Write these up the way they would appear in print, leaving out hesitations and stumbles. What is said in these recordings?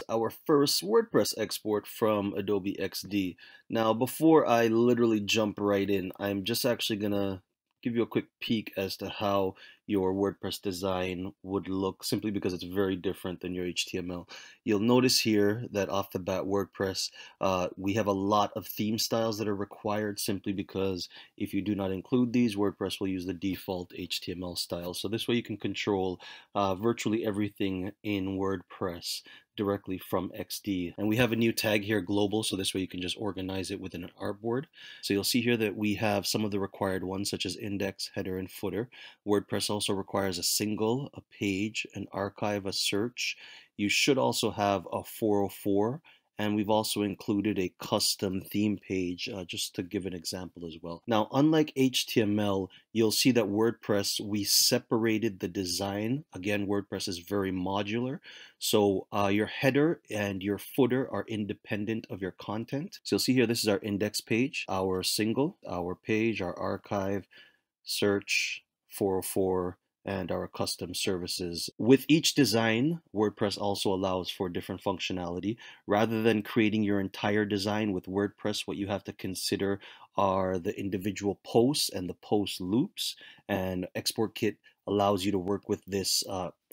our first WordPress export from Adobe XD. Now, before I literally jump right in, I'm just actually gonna give you a quick peek as to how your WordPress design would look, simply because it's very different than your HTML. You'll notice here that off the bat, WordPress, we have a lot of theme styles that are required, simply because if you do not include these, WordPress will use the default HTML style. So this way you can control virtually everything in WordPress directly from XD. And we have a new tag here, global, so this way you can just organize it within an artboard. So you'll see here that we have some of the required ones, such as index, header, and footer. WordPress also requires a single, a page, an archive, a search. You should also have a 404, and we've also included a custom theme page, just to give an example as well. Now, unlike HTML, you'll see that WordPress, we separated the design. Again, WordPress is very modular. So your header and your footer are independent of your content. So you'll see here, this is our index page, our single, our page, our archive, search, 404, and our custom services. With each design, WordPress also allows for different functionality. Rather than creating your entire design with WordPress, what you have to consider are the individual posts and the post loops. And Export Kit allows you to work with this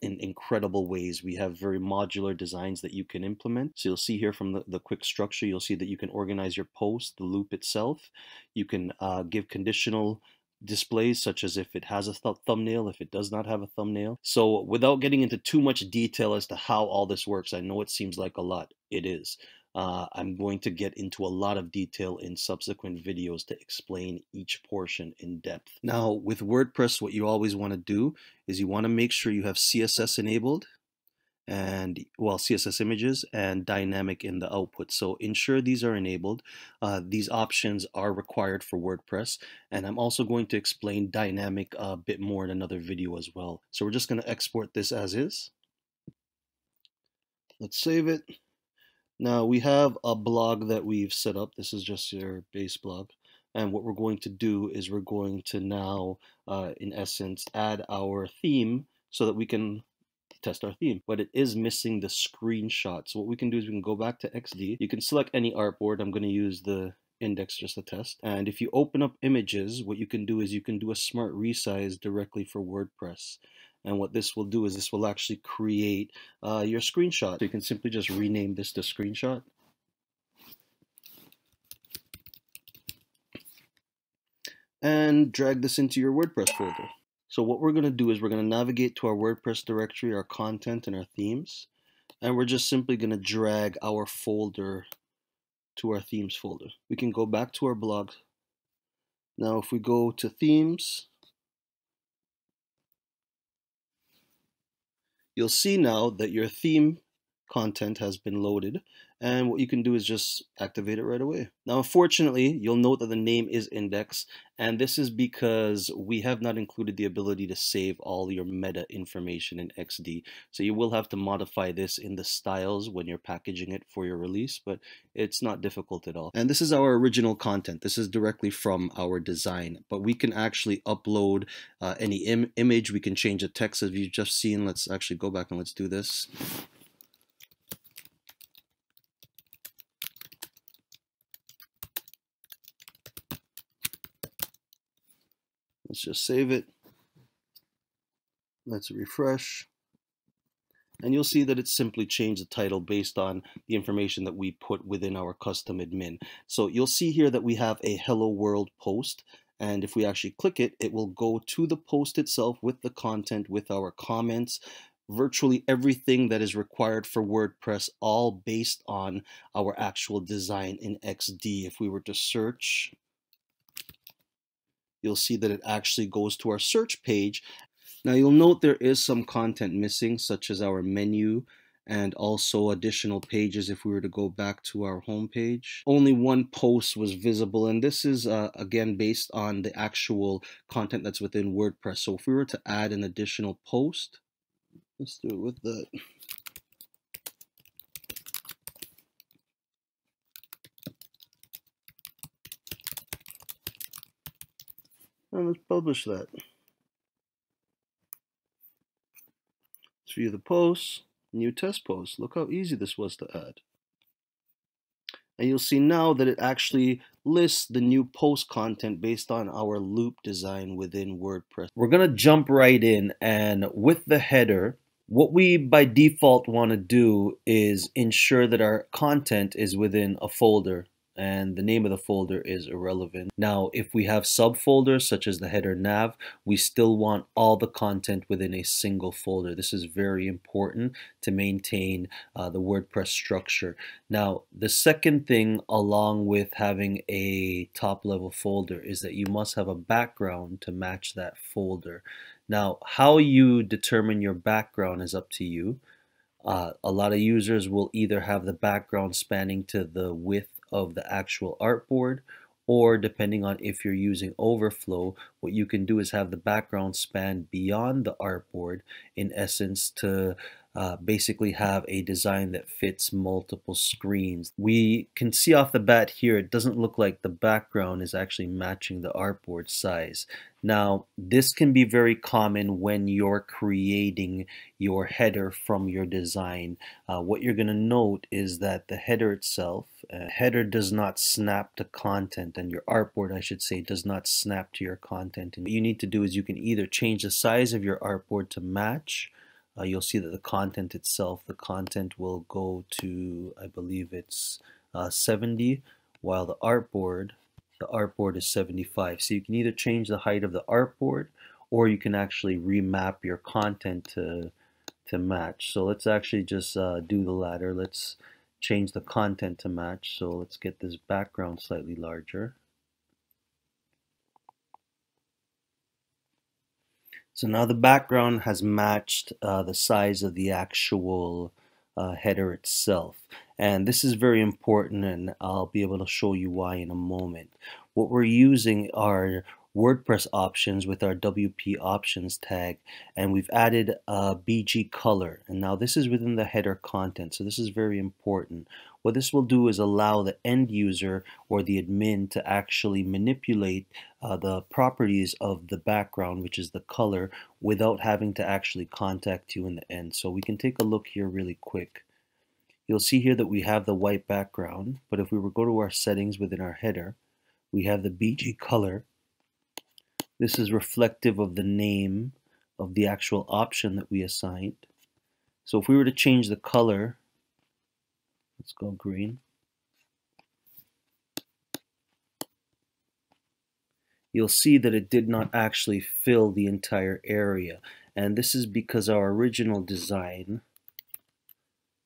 in incredible ways. We have very modular designs that you can implement. So you'll see here from the quick structure, you'll see that you can organize your post, the loop itself. You can give conditional displays, such as if it has a thumbnail, if it does not have a thumbnail. So without getting into too much detail as to how all this works, I know it seems like a lot. It is. I'm going to get into a lot of detail in subsequent videos to explain each portion in depth. Now, with WordPress, what you always want to do is you want to make sure you have CSS enabled, and well, CSS images and dynamic in the output. So ensure these are enabled. These options are required for WordPress, and I'm also going to explain dynamic a bit more in another video as well. So we're just going to export this as is. Let's save it. Now we have a blog that we've set up. This is just your base blog. And what we're going to do is we're going to now, in essence, add our theme so that we can test our theme, but it is missing the screenshot. So what we can do is we can go back to XD. You can select any artboard. I'm going to use the index just to test. And if you open up images, what you can do is you can do a smart resize directly for WordPress. And what this will do is this will actually create your screenshot. So you can simply just rename this to screenshot. And drag this into your WordPress folder. So what we're going to do is we're going to navigate to our WordPress directory, our content, and our themes. And we're just simply going to drag our folder to our themes folder. We can go back to our blog. Now if we go to themes, you'll see now that your theme content has been loaded, and what you can do is just activate it right away. Now unfortunately, you'll note that the name is index, and this is because we have not included the ability to save all your meta information in XD. So you will have to modify this in the styles when you're packaging it for your release, but it's not difficult at all. And this is our original content. This is directly from our design, but we can actually upload any image. We can change the text as you've just seen. Let's actually go back and let's do this. Let's just save it. Let's refresh. And you'll see that it simply changed the title based on the information that we put within our custom admin. So you'll see here that we have a hello world post. And if we actually click it, it will go to the post itself with the content, with our comments, virtually everything that is required for WordPress, all based on our actual design in XD. If we were to search, you'll see that it actually goes to our search page. Now you'll note there is some content missing, such as our menu and also additional pages. If we were to go back to our home page, only one post was visible, and this is again based on the actual content that's within WordPress. So if we were to add an additional post, let's do it with that. And let's publish that. Let's view the posts. New test post. Look how easy this was to add. And you'll see now that it actually lists the new post content based on our loop design within WordPress. We're going to jump right in, and with the header, what we by default want to do is ensure that our content is within a folder, and the name of the folder is irrelevant. Now, if we have subfolders such as the header nav, we still want all the content within a single folder. This is very important to maintain the WordPress structure. Now, the second thing along with having a top level folder is that you must have a background to match that folder. Now, how you determine your background is up to you. A lot of users will either have the background spanning to the width of the actual artboard, or depending on if you're using overflow, what you can do is have the background span beyond the artboard, in essence to basically have a design that fits multiple screens. We can see off the bat here, it doesn't look like the background is actually matching the artboard size. Now, this can be very common when you're creating your header from your design. What you're going to note is that the header itself, header does not snap to content, and your artboard, I should say, does not snap to your content. And what you need to do is you can either change the size of your artboard to match. You'll see that the content itself, the content will go to, I believe it's 70, while the artboard is 75. So you can either change the height of the artboard, or you can actually remap your content to match. So let's actually just do the latter. Let's change the content to match. So let's get this background slightly larger. So now the background has matched the size of the actual header itself. And this is very important, and I'll be able to show you why in a moment. What we're using are WordPress options with our WP options tag, and we've added a BG color, and now this is within the header content, so this is very important. What this will do is allow the end user or the admin to actually manipulate the properties of the background, which is the color, without having to actually contact you in the end. So we can take a look here really quick. You'll see here that we have the white background, but if we were to go to our settings within our header, we have the BG color. This is reflective of the name of the actual option that we assigned. So if we were to change the color, let's go green. You'll see that it did not actually fill the entire area. And this is because our original design,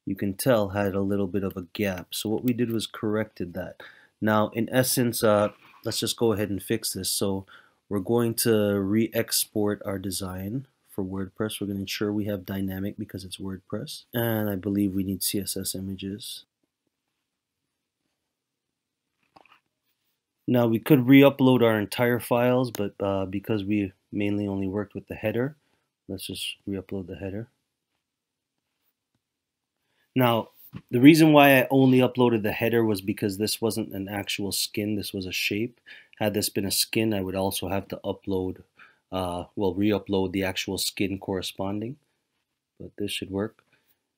you can tell, had a little bit of a gap. So what we did was corrected that. Now, in essence, let's just go ahead and fix this. So we're going to re-export our design for WordPress. We're going to ensure we have dynamic because it's WordPress. And I believe we need CSS images. Now we could re-upload our entire files, but because we mainly only worked with the header, let's just re-upload the header. Now, the reason why I only uploaded the header was because this wasn't an actual skin, this was a shape. Had this been a skin, I would also have to upload, re-upload the actual skin corresponding, but this should work.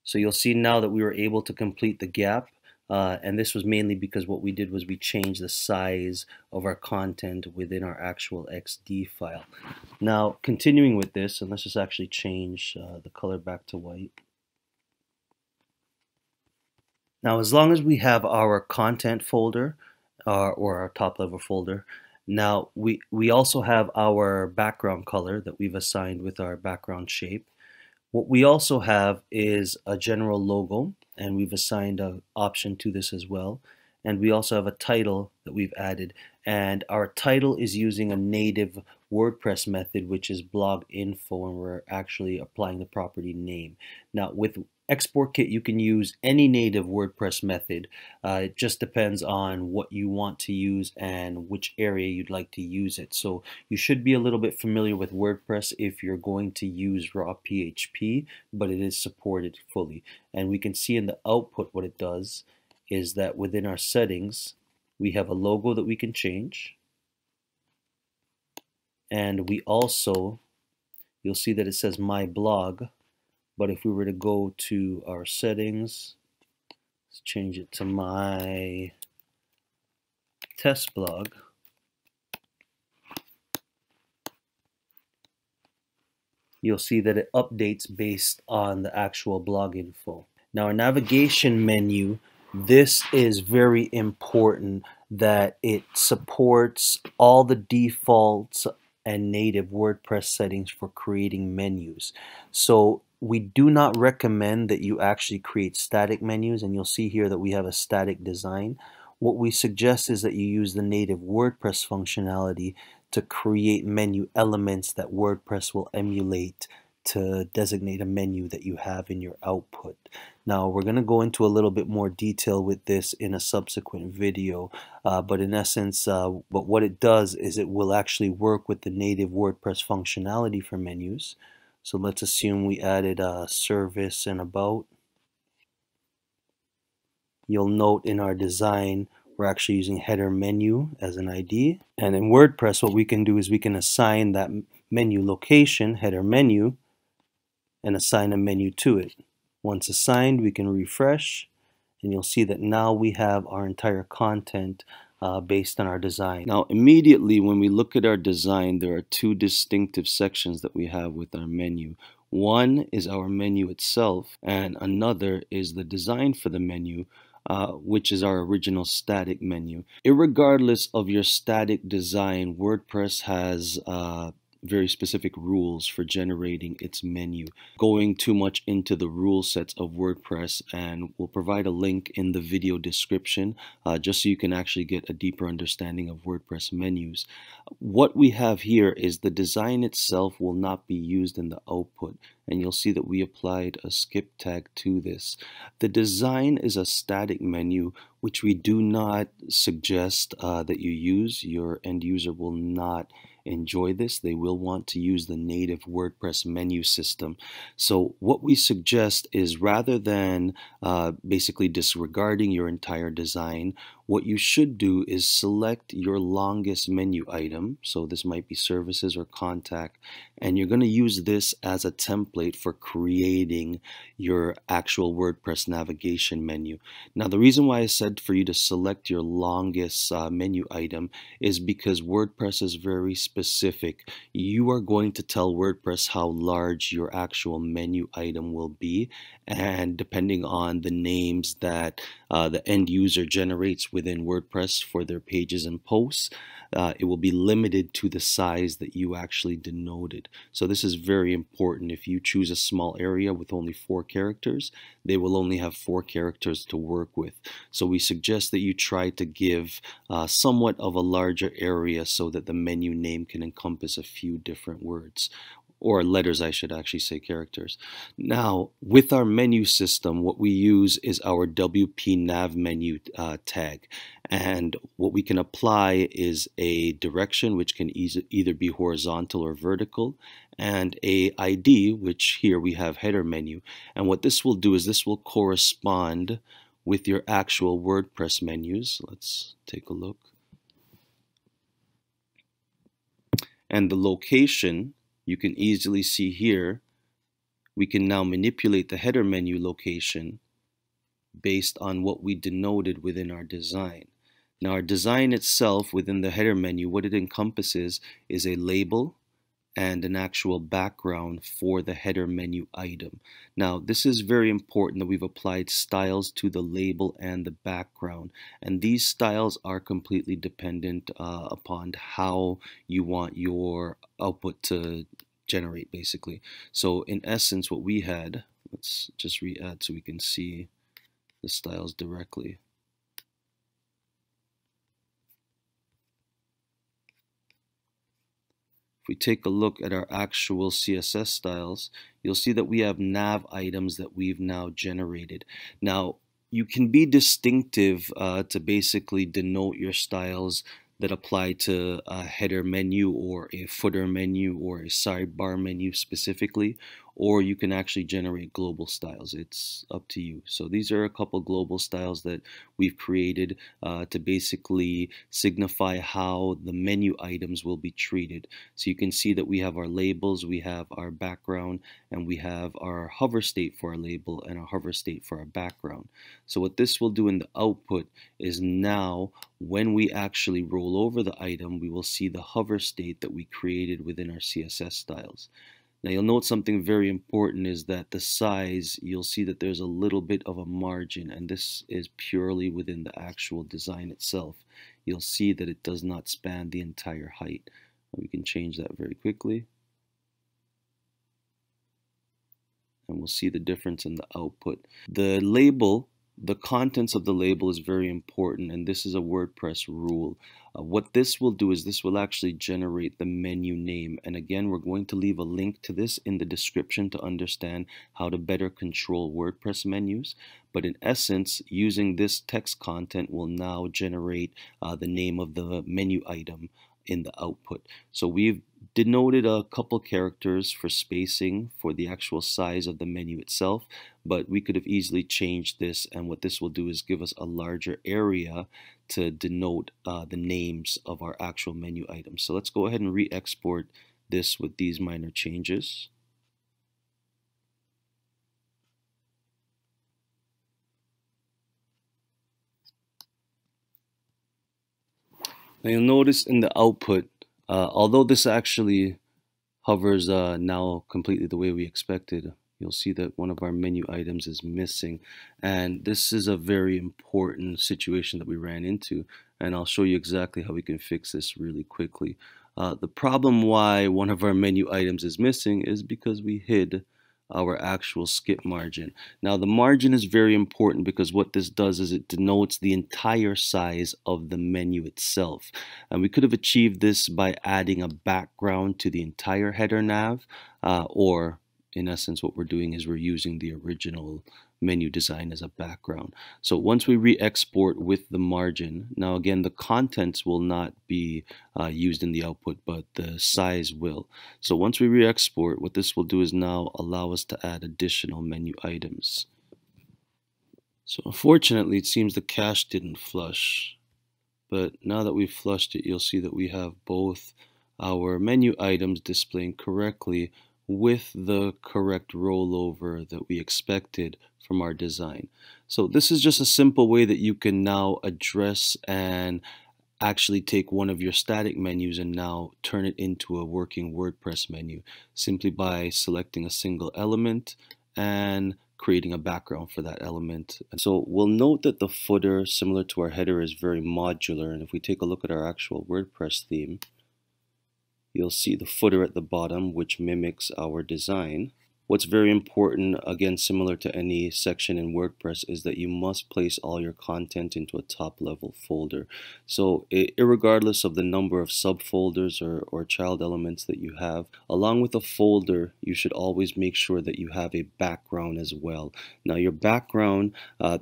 So you'll see now that we were able to complete the gap, and this was mainly because what we did was we changed the size of our content within our actual XD file. Now, continuing with this, and let's just actually change the color back to white. Now, as long as we have our content folder or our top level folder, now we also have our background color that we've assigned with our background shape. What we also have is a general logo, and we've assigned an option to this as well. And we also have a title that we've added, and our title is using a native WordPress method, which is blog info, and we're actually applying the property name. Now with Export Kit, you can use any native WordPress method. It just depends on what you want to use and which area you'd like to use it. So you should be a little bit familiar with WordPress if you're going to use raw PHP, but it is supported fully. And we can see in the output what it does is that within our settings, we have a logo that we can change. And we also, you'll see that it says my blog, But if we were to go to our settings, let's change it to my test blog. You'll see that it updates based on the actual blog info. Now our navigation menu, this is very important that it supports all the defaults and native WordPress settings for creating menus. So we do not recommend that you actually create static menus, and you'll see here that we have a static design. What we suggest is that you use the native WordPress functionality to create menu elements that WordPress will emulate to designate a menu that you have in your output. Now we're going to go into a little bit more detail with this in a subsequent video, but in essence, but what it does is it will actually work with the native WordPress functionality for menus. So let's assume we added a service and about. You'll note in our design we're actually using header menu as an ID, and in WordPress what we can do is we can assign that menu location, header menu, and assign a menu to it. Once assigned, we can refresh, and you'll see that now we have our entire content based on our design. Now immediately when we look at our design, there are two distinctive sections that we have with our menu. One is our menu itself, and another is the design for the menu, which is our original static menu. Irregardless of your static design, WordPress has very specific rules for generating its menu. Going too much into the rule sets of WordPress, and we'll provide a link in the video description just so you can actually get a deeper understanding of WordPress menus. What we have here is the design itself will not be used in the output, and you'll see that we applied a skip tag to this. The design is a static menu, which we do not suggest that you use. Your end user will not enjoy this. They will want to use the native WordPress menu system. So what we suggest is, rather than basically disregarding your entire design, what you should do is select your longest menu item. So this might be services or contact, and you're going to use this as a template for creating your actual WordPress navigation menu. Now the reason why I said for you to select your longest menu item is because WordPress is very specific. You are going to tell WordPress how large your actual menu item will be, and depending on the names that the end user generates within WordPress for their pages and posts, it will be limited to the size that you actually denoted. So this is very important. If you choose a small area with only 4 characters, they will only have 4 characters to work with. So we suggest that you try to give somewhat of a larger area so that the menu name can encompass a few different words, or letters, I should actually say, characters. Now, with our menu system, what we use is our WP nav menu tag. And what we can apply is a direction, which can either be horizontal or vertical, and a ID, which here we have header menu. And what this will do is this will correspond with your actual WordPress menus. Let's take a look. And the location, you can easily see here, we can now manipulate the header menu location based on what we denoted within our design. Now our design itself within the header menu, what it encompasses is a label and an actual background for the header menu item. Now this is very important that we've applied styles to the label and the background, and these styles are completely dependent upon how you want your output to generate, basically. So in essence, what we had, let's just re-add so we can see the styles directly. If we take a look at our actual CSS styles, you'll see that we have nav items that we've now generated. Now, you can be distinctive to basically denote your styles that apply to a header menu or a footer menu or a sidebar menu specifically, or you can actually generate global styles. It's up to you. So these are a couple global styles that we've created to basically signify how the menu items will be treated. So you can see that we have our labels, we have our background, and we have our hover state for our label and our hover state for our background. So what this will do in the output is now when we actually roll over the item, we will see the hover state that we created within our CSS styles. Now you'll note something very important is that the size, you'll see that there's a little bit of a margin, and this is purely within the actual design itself. You'll see that it does not span the entire height. We can change that very quickly, and we'll see the difference in the output. The label, the contents of the label is very important, and this is a WordPress rule. What this will do is this will actually generate the menu name, and again we're going to leave a link to this in the description to understand how to better control WordPress menus. But in essence, using this text content will now generate the name of the menu item in the output. So we've denoted a couple characters for spacing for the actual size of the menu itself, but we could have easily changed this, and what this will do is give us a larger area to denote the names of our actual menu items. So let's go ahead and re-export this with these minor changes. Now you'll notice in the output, although this actually hovers now completely the way we expected, you'll see that one of our menu items is missing, and this is a very important situation that we ran into, and I'll show you exactly how we can fix this really quickly. The problem why one of our menu items is missing is because we hid our actual skip margin. Now the margin is very important because what this does is it denotes the entire size of the menu itself, and we could have achieved this by adding a background to the entire header nav, or in essence what we're doing is we're using the original menu design as a background. So once we re-export with the margin, now again the contents will not be used in the output, but the size will. So once we re-export, what this will do is now allow us to add additional menu items. So unfortunately it seems the cache didn't flush, but now that we've flushed it, you'll see that we have both our menu items displaying correctly with the correct rollover that we expected from our design. So this is just a simple way that you can now address and actually take one of your static menus and now turn it into a working WordPress menu simply by selecting a single element and creating a background for that element. And so we'll note that the footer, similar to our header, is very modular, and if we take a look at our actual WordPress theme, you'll see the footer at the bottom, which mimics our design. What's very important, again similar to any section in WordPress, is that you must place all your content into a top level folder. So irregardless of the number of subfolders or child elements that you have, along with a folder, you should always make sure that you have a background as well. Now your background,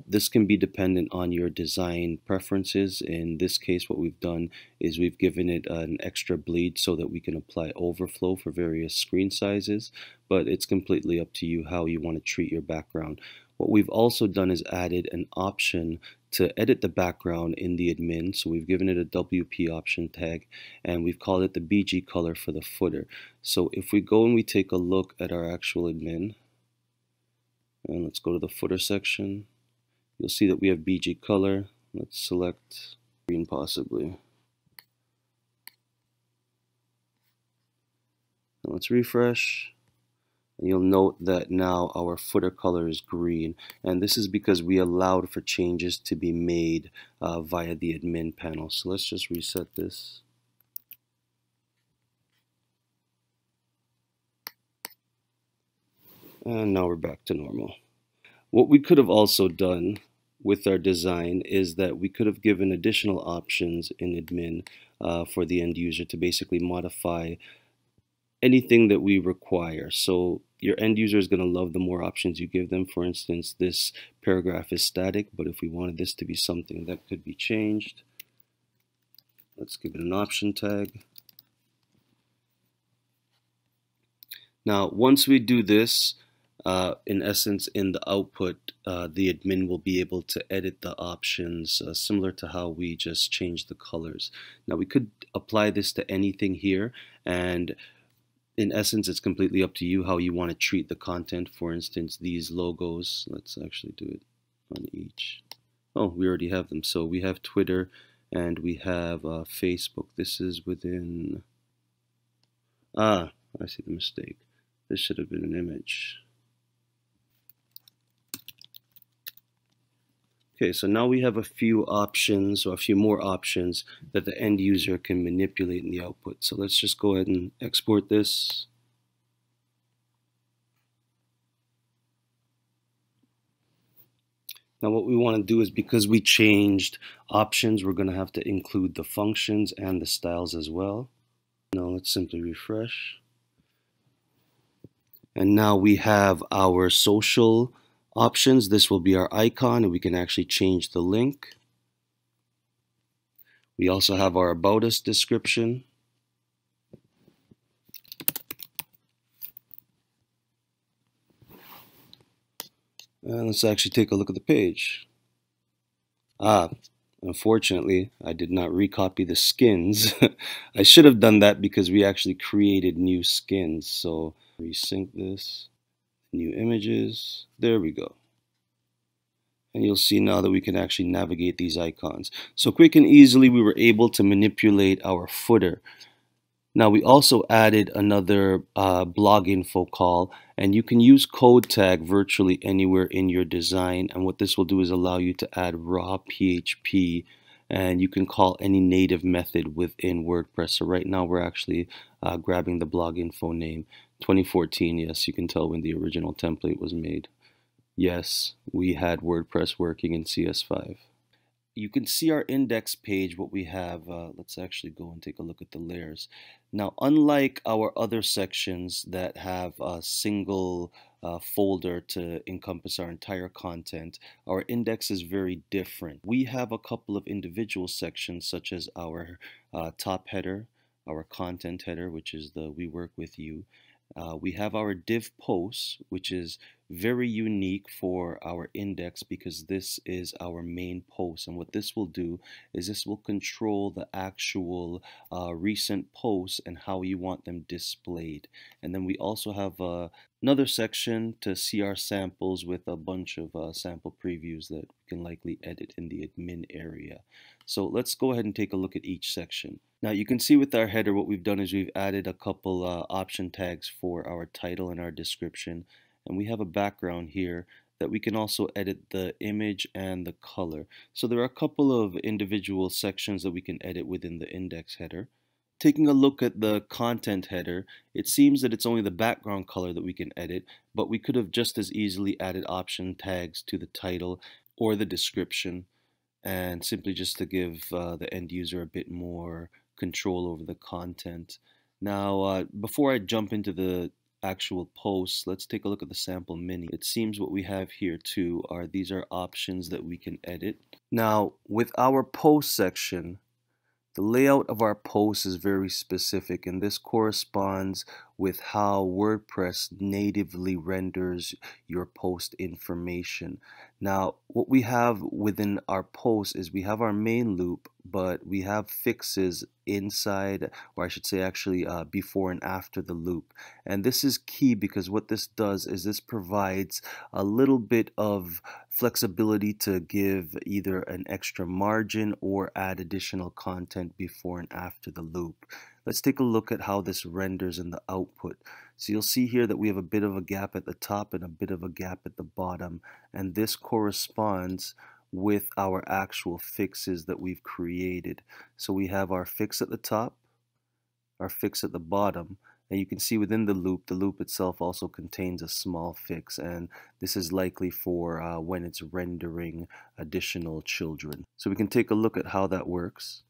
this can be dependent on your design preferences. In this case, what we've done is we've given it an extra bleed so that we can apply overflow for various screen sizes, but it's completely up to you how you want to treat your background. What we've also done is added an option to edit the background in the admin. So we've given it a WP option tag, and we've called it the BG color for the footer. So if we go and we take a look at our actual admin, and let's go to the footer section, you'll see that we have BG color. Let's select green possibly. Now let's refresh. And you'll note that now our footer color is green, and this is because we allowed for changes to be made via the admin panel. So let's just reset this. And now we're back to normal. What we could have also done with our design is that we could have given additional options in admin for the end user to basically modify anything that we require. So your end user is going to love the more options you give them. For instance, this paragraph is static, but if we wanted this to be something that could be changed, let's give it an option tag. Now, once we do this, in essence, in the output, the admin will be able to edit the options similar to how we just changed the colors. Now, we could apply this to anything here, and in essence, it's completely up to you how you want to treat the content. For instance, these logos, let's actually do it on each. Oh, we already have them. So we have Twitter and we have Facebook. This is within, I see the mistake. This should have been an image. Okay, so now we have a few options, or a few more options that the end user can manipulate in the output. So let's just go ahead and export this. Now what we want to do is, because we changed options, we're going to have to include the functions and the styles as well. Now let's simply refresh. And now we have our social options. This will be our icon, and we can actually change the link. We also have our About Us description. And let's actually take a look at the page. Unfortunately, I did not recopy the skins. I should have done that because we actually created new skins. So resync this, new images, there we go. And you'll see now that we can actually navigate these icons. So quick and easily, we were able to manipulate our footer. Now we also added another blog info call, and you can use code tag virtually anywhere in your design. And what this will do is allow you to add raw PHP, and you can call any native method within WordPress. So right now we're actually grabbing the blog info name, 2014. Yes, you can tell when the original template was made. Yes, we had WordPress working in CS5. You can see our index page, what we have. Let's actually go and take a look at the layers. Now, unlike our other sections that have a single folder to encompass our entire content, our index is very different. We have a couple of individual sections, such as our top header, our content header, which is the We Work With You. We have our div posts, which is very unique for our index because this is our main post. And what this will do is this will control the actual recent posts and how you want them displayed. And then we also have another section to see our samples with a bunch of sample previews that we can likely edit in the admin area. So let's go ahead and take a look at each section. Now you can see with our header what we've done is we've added a couple option tags for our title and our description, and we have a background here that we can also edit the image and the color. So there are a couple of individual sections that we can edit within the index header. Taking a look at the content header, it seems that it's only the background color that we can edit, but we could have just as easily added option tags to the title or the description, and simply just to give the end user a bit more control over the content. Now, before I jump into the actual posts, let's take a look at the sample mini. It seems what we have here too are these are options that we can edit. Now, with our post section, the layout of our post is very specific, and this corresponds with how WordPress natively renders your post information. Now, what we have within our post is we have our main loop, but we have fixes inside, or I should say actually before and after the loop. And this is key because what this does is this provides a little bit of flexibility to give either an extra margin or add additional content before and after the loop. Let's take a look at how this renders in the output. So you'll see here that we have a bit of a gap at the top and a bit of a gap at the bottom, and this corresponds with our actual fixes that we've created. So we have our fix at the top, our fix at the bottom, and you can see within the loop itself also contains a small fix, and this is likely for when it's rendering additional children. So we can take a look at how that works.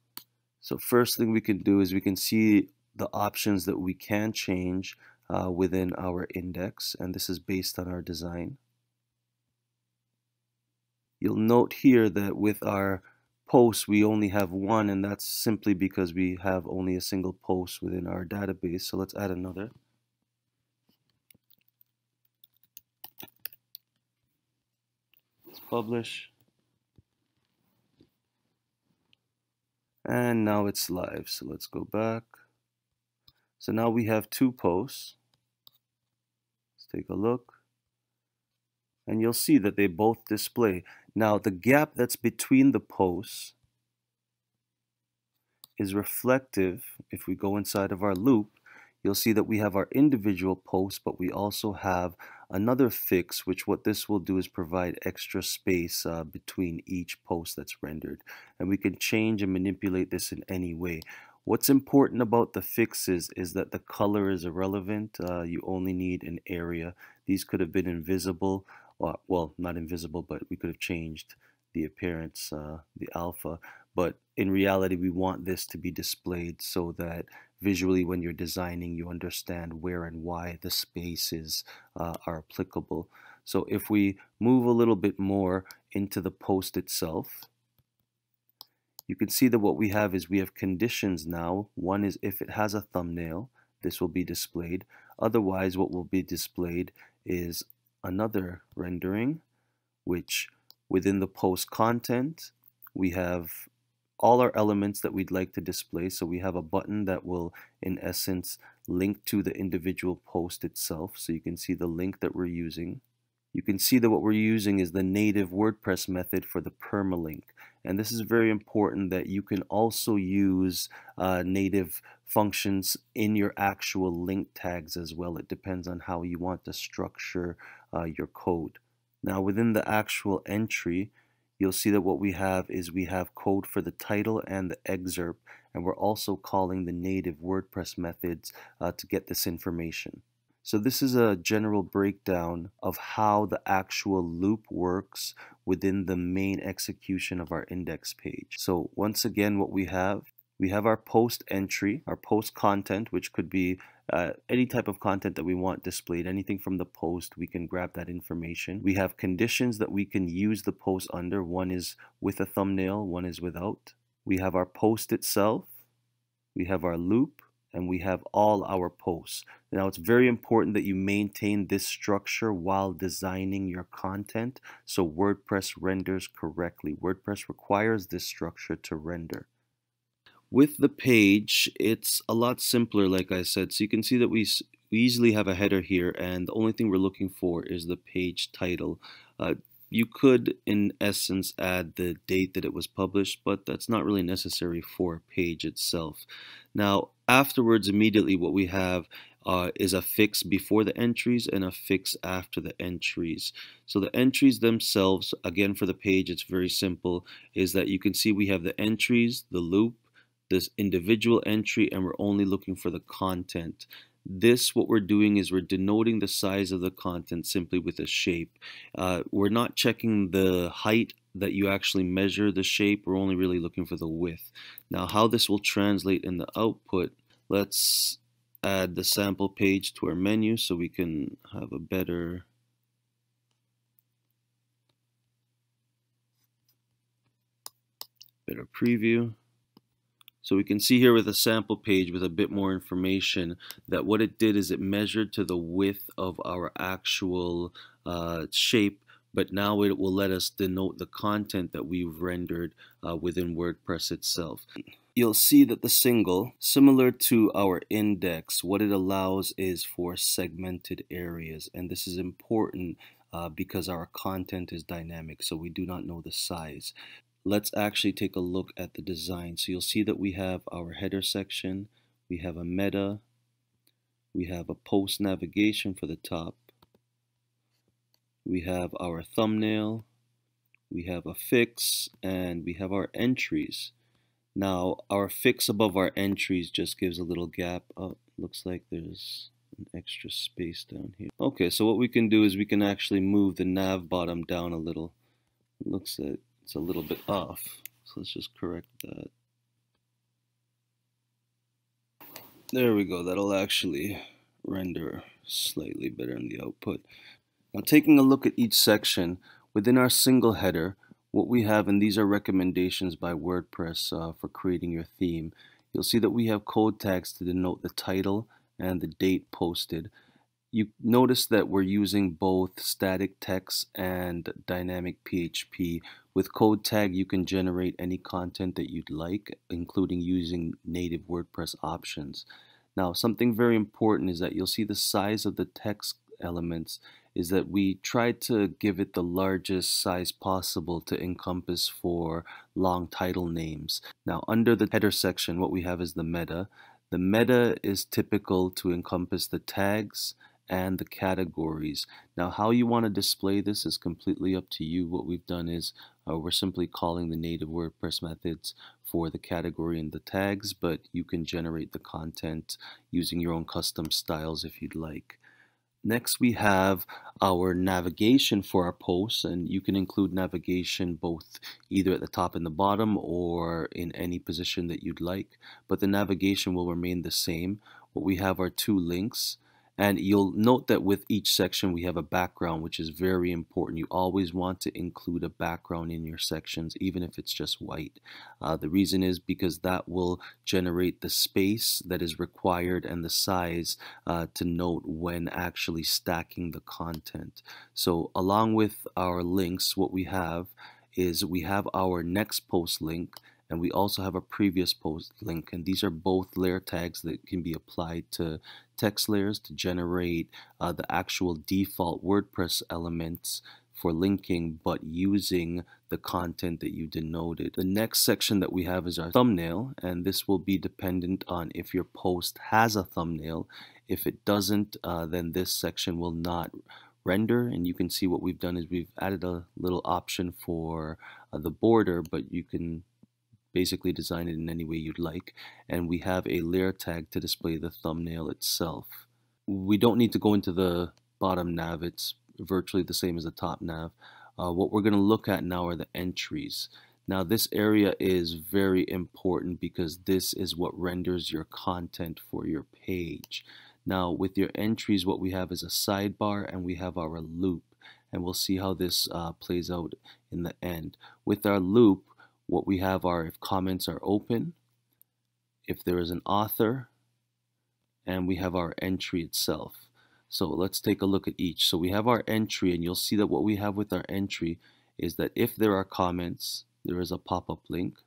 So first thing we can do is we can see the options that we can change within our index, and this is based on our design. You'll note here that with our posts we only have one, and that's simply because we have only a single post within our database. So let's add another. Let's publish. And now it's live. So let's go back. So now we have 2 posts. Let's take a look. And you'll see that they both display. Now the gap that's between the posts is reflective. If we go inside of our loop, you'll see that we have our individual posts, but we also have another fix, which what this will do is provide extra space between each post that's rendered. And we can change and manipulate this in any way. What's important about the fixes is that the color is irrelevant. You only need an area. These could have been invisible. Well, not invisible, but we could have changed the appearance, the alpha. But in reality, we want this to be displayed so that visually when you're designing, you understand where and why the spaces are applicable. So if we move a little bit more into the post itself, you can see that what we have is we have conditions now. One is if it has a thumbnail, this will be displayed. Otherwise, what will be displayed is another rendering, which within the post content, we have all our elements that we'd like to display. So we have a button that will, in essence, link to the individual post itself. So you can see the link that we're using. You can see that what we're using is the native WordPress method for the permalink. And this is very important that you can also use native functions in your actual link tags as well. It depends on how you want to structure your code. Now within the actual entry, you'll see that what we have is we have code for the title and the excerpt, and we're also calling the native WordPress methods to get this information. So this is a general breakdown of how the actual loop works within the main execution of our index page. So once again, what we have our post entry, our post content, which could be any type of content that we want displayed, anything from the post, we can grab that information. We have conditions that we can use the post under. One is with a thumbnail, one is without. We have our post itself, we have our loop, and we have all our posts. Now it's very important that you maintain this structure while designing your content so WordPress renders correctly. WordPress requires this structure to render. With the page, it's a lot simpler, like I said. So you can see that we easily have a header here, and the only thing we're looking for is the page title. You could, in essence, add the date that it was published, but that's not really necessary for a page itself. Now, afterwards, immediately what we have is a fix before the entries and a fix after the entries. So the entries themselves, again for the page, it's very simple, is that you can see we have the entries, the loop, this individual entry, and we're only looking for the content. This, what we're doing is we're denoting the size of the content simply with a shape. We're not checking the height that you actually measure the shape. We're only really looking for the width. Now, how this will translate in the output, let's add the sample page to our menu so we can have a better preview. So we can see here with a sample page with a bit more information that what it did is it measured to the width of our actual shape, but now it will let us denote the content that we've rendered within WordPress itself. You'll see that the single, similar to our index, what it allows is for segmented areas, and this is important because our content is dynamic, so we do not know the size. Let's actually take a look at the design. So you'll see that we have our header section, we have a meta, we have a post navigation for the top, we have our thumbnail, we have a fix, and we have our entries. Now our fix above our entries just gives a little gap. Oh, looks like there's an extra space down here. Okay, so what we can do is we can actually move the nav bottom down a little. It looks like it's a little bit off, so let's just correct that. There we go. That'll actually render slightly better in the output. Now, taking a look at each section within our single header, what we have, and these are recommendations by WordPress for creating your theme, you'll see that we have code tags to denote the title and the date posted. You notice that we're using both static text and dynamic PHP. With code tag, you can generate any content that you'd like, including using native WordPress options. Now, something very important is that you'll see the size of the text elements is that we tried to give it the largest size possible to encompass for long title names. Now, under the header section, what we have is the meta. The meta is typical to encompass the tags and the categories. Now, how you want to display this is completely up to you. What we've done is we're simply calling the native WordPress methods for the category and the tags, but you can generate the content using your own custom styles if you'd like. Next, we have our navigation for our posts, and you can include navigation both either at the top and the bottom or in any position that you'd like, but the navigation will remain the same. What we have are two links, and you'll note that with each section we have a background, which is very important. You always want to include a background in your sections, even if it's just white. The reason is because that will generate the space that is required and the size to note when actually stacking the content. So along with our links, what we have is we have our next post link, and we also have a previous post link, and these are both layer tags that can be applied to text layers to generate the actual default WordPress elements for linking, but using the content that you denoted. The next section that we have is our thumbnail, and this will be dependent on if your post has a thumbnail. If it doesn't, then this section will not render, and you can see what we've done is we've added a little option for the border, but you can basically design it in any way you'd like, and we have a layer tag to display the thumbnail itself. We don't need to go into the bottom nav, it's virtually the same as the top nav. What we're going to look at now are the entries. Now this area is very important because this is what renders your content for your page. Now with your entries, what we have is a sidebar and we have our loop, and we'll see how this plays out in the end. With our loop, what we have are if comments are open, if there is an author, and we have our entry itself. So let's take a look at each. So we have our entry, and you'll see that what we have with our entry is that if there are comments, there is a pop-up link.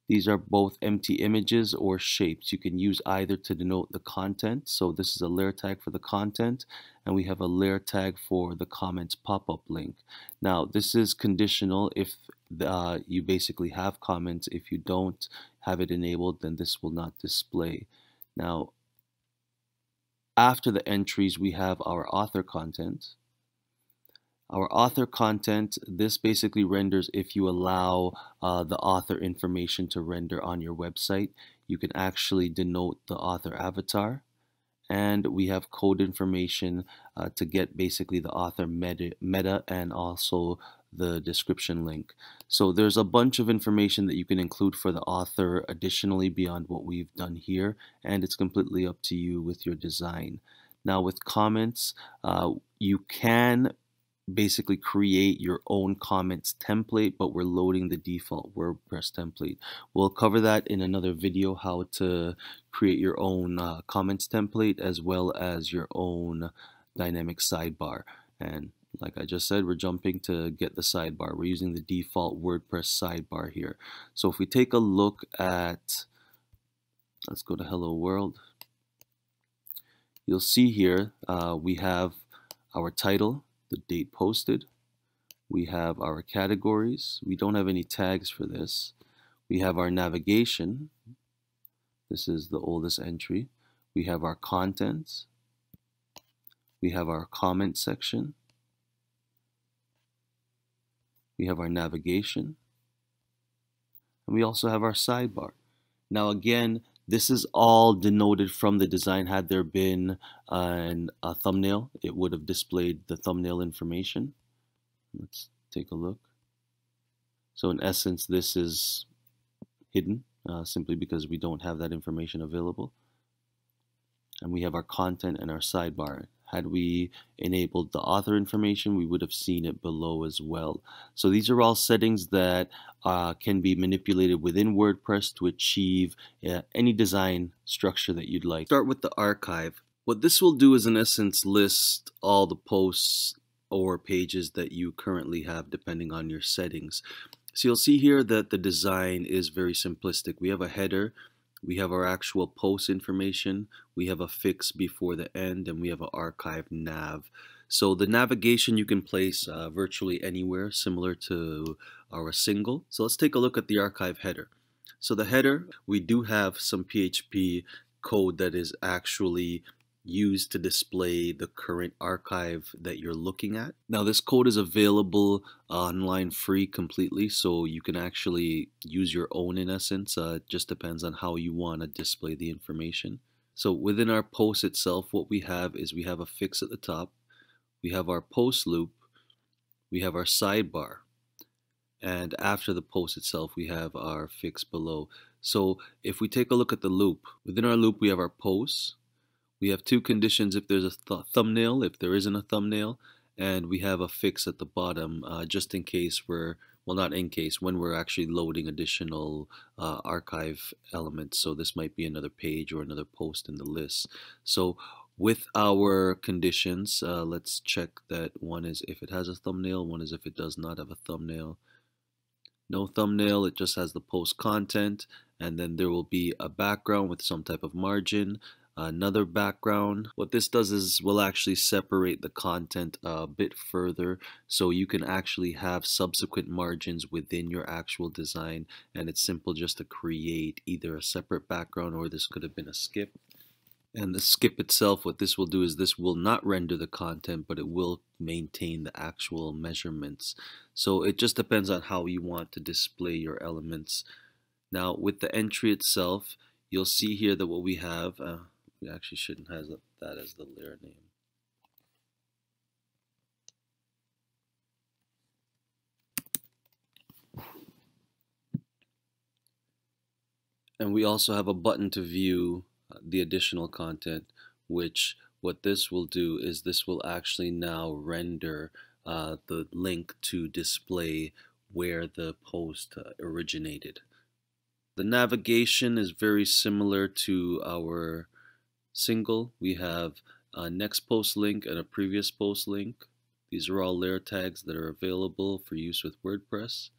These are both empty images or shapes. You can use either to denote the content. So this is a layer tag for the content, and we have a layer tag for the comments pop-up link. Now this is conditional if you basically have comments. If you don't have it enabled, then this will not display. Now after the entries, we have our author content. Our author content, this basically renders if you allow the author information to render on your website. You can actually denote the author avatar, and we have code information to get basically the author meta and also the description link. So there's a bunch of information that you can include for the author additionally beyond what we've done here, and it's completely up to you with your design. Now with comments, you can basically create your own comments template, but we're loading the default WordPress template. We'll cover that in another video, how to create your own comments template as well as your own dynamic sidebar. And like I just said, we're jumping to get the sidebar. We're using the default WordPress sidebar here. So if we take a look at, let's go to Hello World, you'll see here we have our title, the date posted. We have our categories. We don't have any tags for this. We have our navigation. This is the oldest entry. We have our contents. We have our comment section. We have our navigation. And we also have our sidebar. Now again, this is all denoted from the design. Had there been a thumbnail, it would have displayed the thumbnail information. Let's take a look. So in essence, this is hidden simply because we don't have that information available. And we have our content and our sidebar. Had we enabled the author information, we would have seen it below as well. So these are all settings that can be manipulated within WordPress to achieve any design structure that you'd like. Start with the archive. What this will do is in essence list all the posts or pages that you currently have depending on your settings. So you'll see here that the design is very simplistic. We have a header, we have our actual post information, we have a fix before the end, and we have an archive nav. So the navigation you can place virtually anywhere, similar to our single. So let's take a look at the archive header. So the header, we do have some PHP code that is actually used to display the current archive that you're looking at. Now this code is available online free completely, so you can actually use your own in essence. It just depends on how you want to display the information. So within our post itself, what we have is we have a fix at the top, we have our post loop, we have our sidebar, and after the post itself we have our fix below. So if we take a look at the loop, within our loop we have our posts. We have two conditions if there's a thumbnail, if there isn't a thumbnail, and we have a fix at the bottom just in case not in case, when we're actually loading additional archive elements. So this might be another page or another post in the list. So with our conditions, let's check that one is if it has a thumbnail, one is if it does not have a thumbnail. No thumbnail, it just has the post content, and then there will be a background with some type of margin, another background. What this does is will actually separate the content a bit further, so you can actually have subsequent margins within your actual design, and it's simple just to create either a separate background, or this could have been a skip. And the skip itself, what this will do is this will not render the content, but it will maintain the actual measurements. So it just depends on how you want to display your elements. Now with the entry itself, you'll see here that what we have, we actually shouldn't have that as the layer name. And we also have a button to view the additional content, which what this will do is this will actually now render the link to display where the post originated. The navigation is very similar to our single. We have a next post link and a previous post link. These are all layer tags that are available for use with WordPress.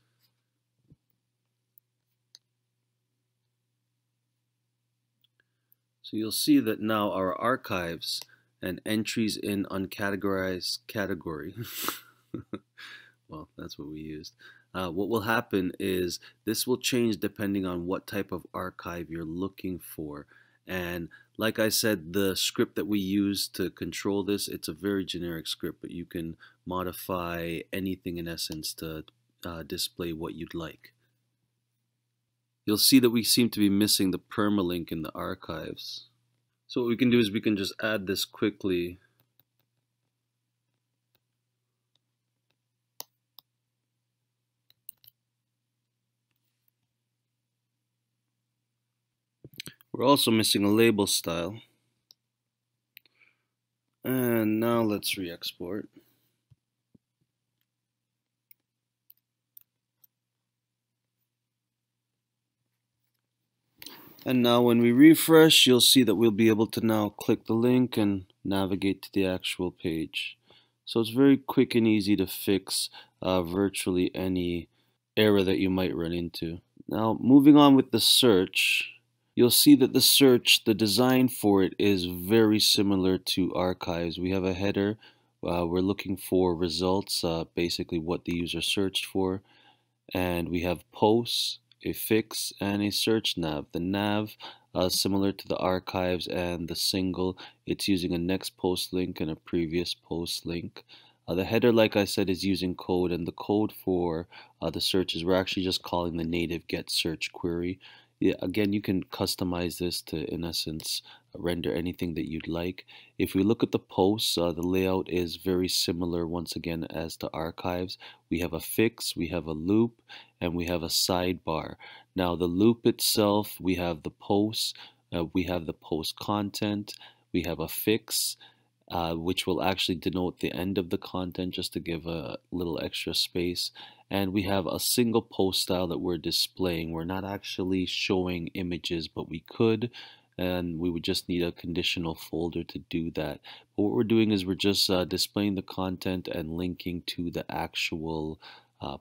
So you'll see that now our archives and entries in uncategorized category, well, that's what we used. What will happen is this will change depending on what type of archive you're looking for. And like I said, the script that we use to control this, it's a very generic script, but you can modify anything in essence to display what you'd like. You'll see that we seem to be missing the permalink in the archives. So what we can do is we can just add this quickly. We're also missing a label style. And now let's re-export. And now when we refresh, you'll see that we'll be able to now click the link and navigate to the actual page. So it's very quick and easy to fix virtually any error that you might run into. Now moving on with the search, you'll see that the search, the design for it is very similar to archives. We have a header, we're looking for results, basically what the user searched for, and we have posts, a fix, and a search nav. The nav, similar to the archives and the single, it's using a next post link and a previous post link. The header, like I said, is using code, and the code for the searches, we're actually just calling the native get search query. Yeah, again, you can customize this to, in essence, render anything that you'd like. If we look at the posts, the layout is very similar once again as to archives. We have a fix, we have a loop, and we have a sidebar. Now the loop itself, we have the posts, we have the post content, we have a fix, which will actually denote the end of the content just to give a little extra space. And we have a single post style that we're displaying. We're not actually showing images, but we could. and we would just need a conditional folder to do that. But what we're doing is we're just displaying the content and linking to the actual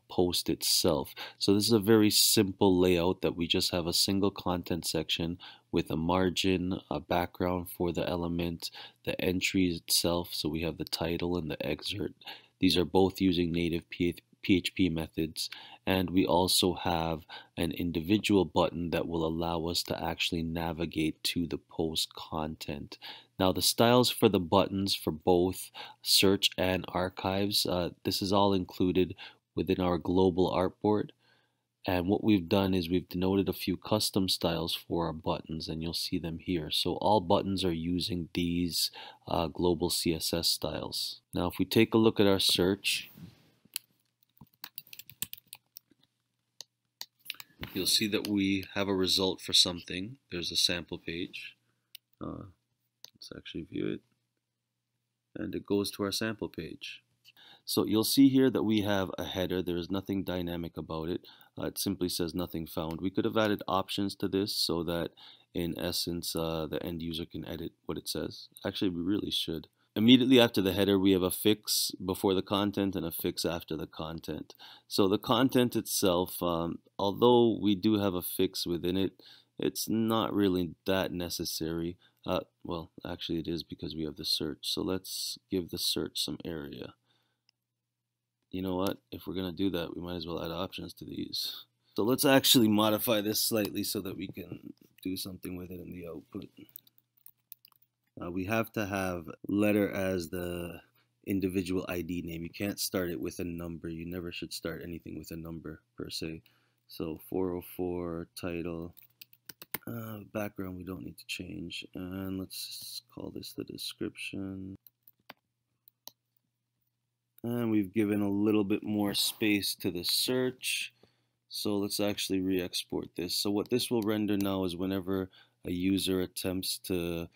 post itself. So this is a very simple layout that we just have a single content section with a margin, a background for the element, the entry itself. So we have the title and the excerpt. These are both using native PHP methods, and we also have an individual button that will allow us to actually navigate to the post content. Now the styles for the buttons for both search and archives, this is all included within our global artboard. And what we've done is we've denoted a few custom styles for our buttons, and you'll see them here. So all buttons are using these global CSS styles. Now if we take a look at our search, you'll see that we have a result for something. There's a sample page. Let's actually view it. And it goes to our sample page. So you'll see here that we have a header. There is nothing dynamic about it. It simply says nothing found. We could have added options to this so that in essence the end user can edit what it says. Actually, we really should. Immediately after the header, we have a fix before the content and a fix after the content. So the content itself, although we do have a fix within it, it's not really that necessary. Well, actually it is because we have the search. So let's give the search some area. You know what? If we're going to do that, we might as well add options to these. So let's actually modify this slightly so that we can do something with it in the output. We have to have letter as the individual ID name. You can't start it with a number. You never should start anything with a number per se. So 404 title. Background we don't need to change. And let's call this the description. And we've given a little bit more space to the search. So let's actually re-export this. So what this will render now is whenever a user attempts to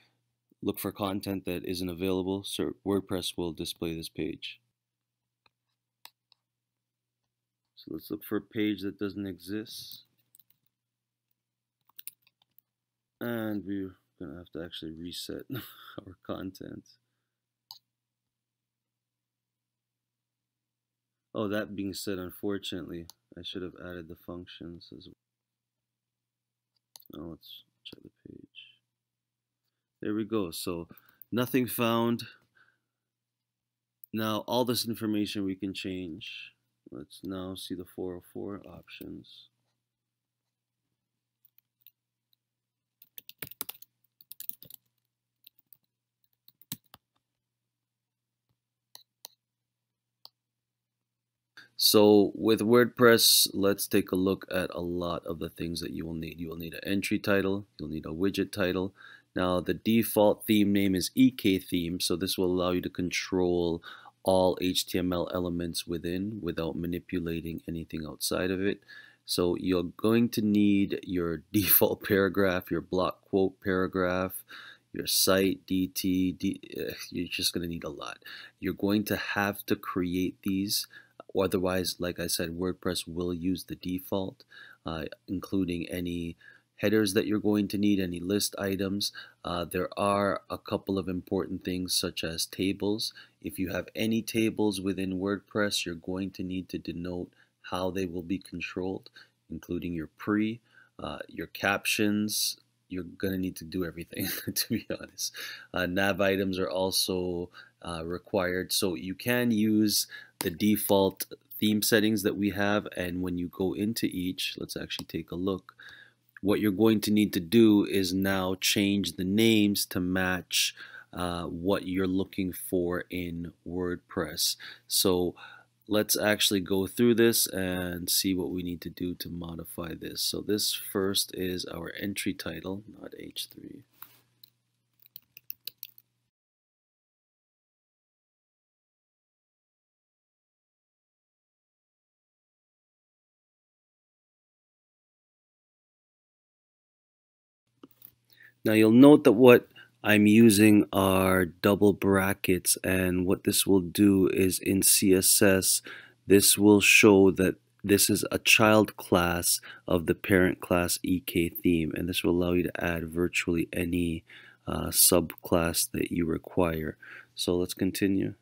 look for content that isn't available, so WordPress will display this page. So let's look for a page that doesn't exist. And we're going to have to actually reset our content. Oh, that being said, unfortunately, I should have added the functions as well. Now let's check the page. There we go. So nothing found. Now all this information we can change. Let's now see the 404 options. So with WordPress, let's take a look at a lot of the things that you will need. You will need an entry title, you'll need a widget title. Now the default theme name is EK theme, so this will allow you to control all HTML elements within without manipulating anything outside of it. So you're going to need your default paragraph, your block quote paragraph, your site, you're just going to need a lot. You're going to have to create these. Otherwise, like I said, WordPress will use the default, including any headers that you're going to need, any list items. There are a couple of important things such as tables. If you have any tables within WordPress, you're going to need to denote how they will be controlled, including your your captions. You're going to need to do everything, to be honest. Nav items are also required. So you can use the default theme settings that we have, and when you go into each, let's actually take a look. What you're going to need to do is now change the names to match what you're looking for in WordPress. So let's actually go through this and see what we need to do to modify this. So this first is our entry title, not H3. Now you'll note that what I'm using are double brackets, and what this will do is in CSS, this will show that This is a child class of the parent class EK theme, and this will allow you to add virtually any subclass that you require. So let's continue.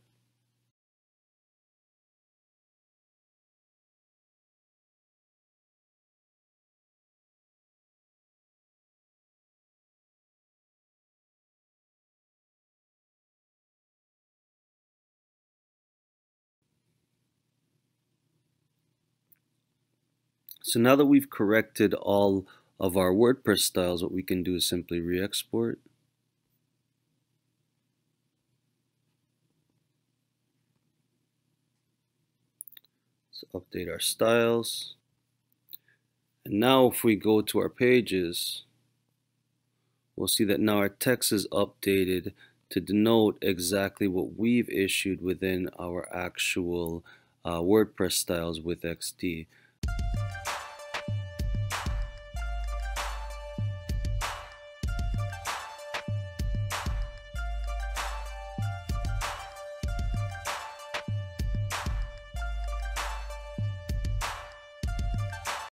So now that we've corrected all of our WordPress styles, what we can do is simply re-export. So update our styles. And now if we go to our pages, we'll see that now our text is updated to denote exactly what we've issued within our actual WordPress styles with XD.